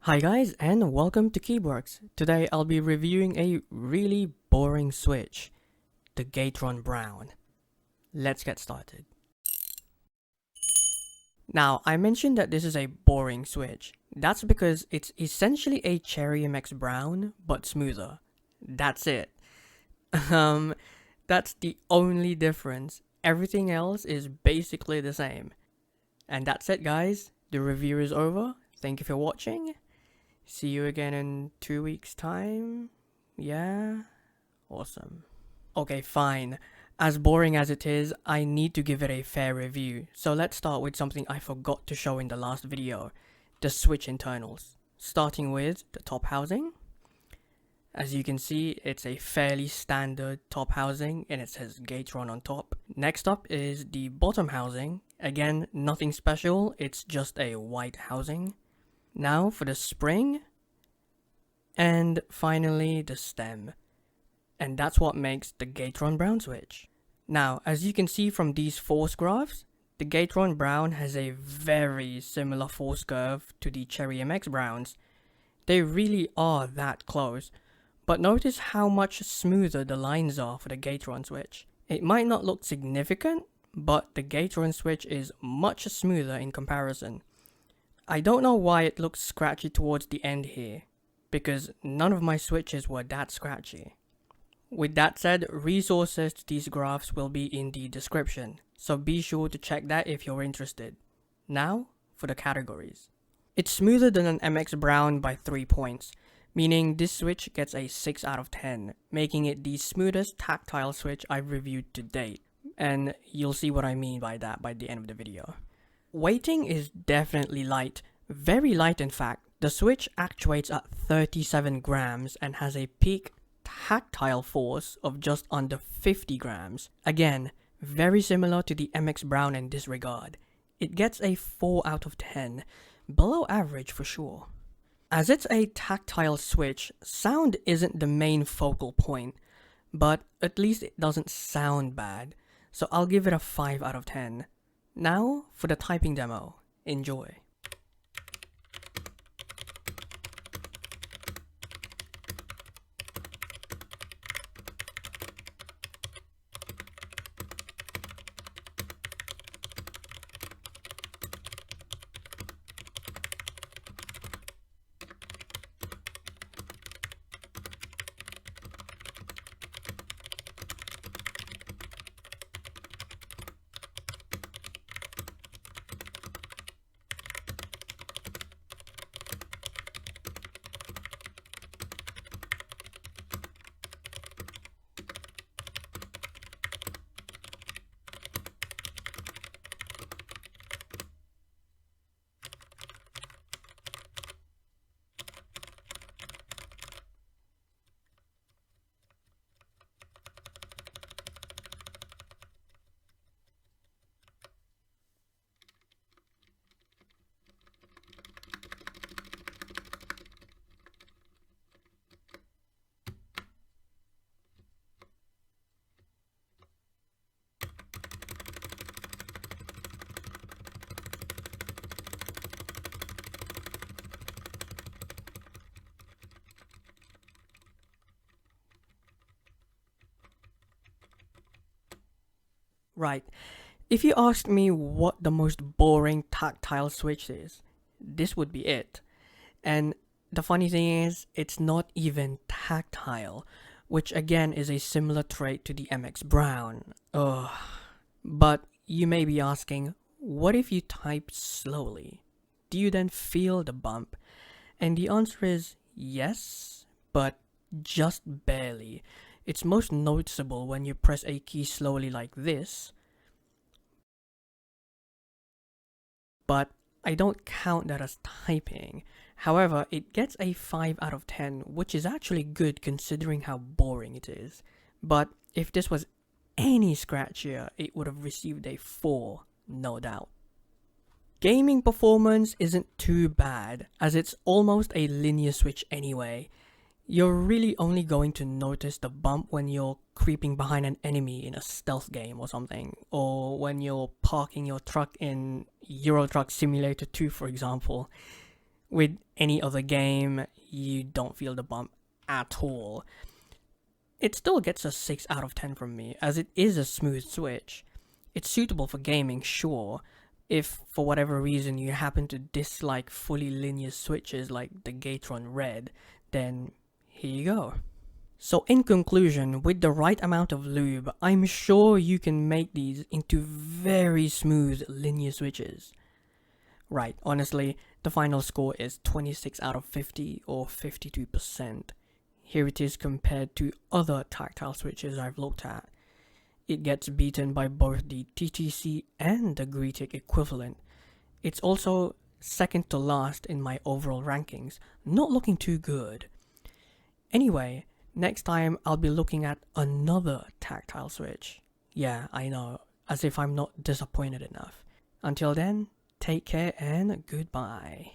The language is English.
Hi guys and welcome to KeebWorks. Today I'll be reviewing a really boring switch, the Gateron Brown. Let's get started. Now I mentioned that this is a boring switch. That's because it's essentially a Cherry MX Brown but smoother. That's it. Um, that's the only difference. Everything else is basically the same. And that's it guys. The review is over. Thank you for watching. See you again in 2 weeks' time? Yeah? Awesome. Okay, fine. As boring as it is, I need to give it a fair review. So let's start with something I forgot to show in the last video. The switch internals. Starting with the top housing. As you can see, it's a fairly standard top housing and it says Gateron on top. Next up is the bottom housing. Again, nothing special, it's just a white housing. Now for the spring, and finally the stem. And that's what makes the Gateron Brown switch. Now, as you can see from these force graphs, the Gateron Brown has a very similar force curve to the Cherry MX Browns. They really are that close, but notice how much smoother the lines are for the Gateron switch. It might not look significant, but the Gateron switch is much smoother in comparison. I don't know why it looks scratchy towards the end here, because none of my switches were that scratchy. With that said, resources to these graphs will be in the description, so be sure to check that if you're interested. Now, for the categories. It's smoother than an MX Brown by 3 points, meaning this switch gets a 6 out of 10, making it the smoothest tactile switch I've reviewed to date, and you'll see what I mean by that by the end of the video. Weighting is definitely light, very light in fact. The switch actuates at 37 grams and has a peak tactile force of just under 50 grams. Again, very similar to the MX Brown in this regard. It gets a 4 out of 10, below average for sure. As it's a tactile switch, sound isn't the main focal point, but at least it doesn't sound bad, so I'll give it a 5 out of 10. Now, for the typing demo. Enjoy. Right, if you asked me what the most boring tactile switch is, this would be it. And the funny thing is, it's not even tactile, which again is a similar trait to the MX Brown. Ugh. But you may be asking, what if you type slowly? Do you then feel the bump? And the answer is yes, but just barely. It's most noticeable when you press a key slowly like this, but I don't count that as typing. However, it gets a 5 out of 10, which is actually good considering how boring it is. But if this was any scratchier, it would have received a 4, no doubt. Gaming performance isn't too bad, as it's almost a linear switch anyway. You're really only going to notice the bump when you're creeping behind an enemy in a stealth game or something, or when you're parking your truck in Euro Truck Simulator 2 for example. With any other game, you don't feel the bump at all. It still gets a 6 out of 10 from me, as it is a smooth switch. It's suitable for gaming, sure. If, for whatever reason, you happen to dislike fully linear switches like the Gateron Red, then here you go. So in conclusion, with the right amount of lube, I'm sure you can make these into very smooth linear switches. Right, honestly, the final score is 26 out of 50 or 52%. Here it is compared to other tactile switches I've looked at. It gets beaten by both the TTC and the Greetic equivalent. It's also second to last in my overall rankings, not looking too good. Anyway, next time I'll be looking at another tactile switch. Yeah, I know, as if I'm not disappointed enough. Until then, take care and goodbye.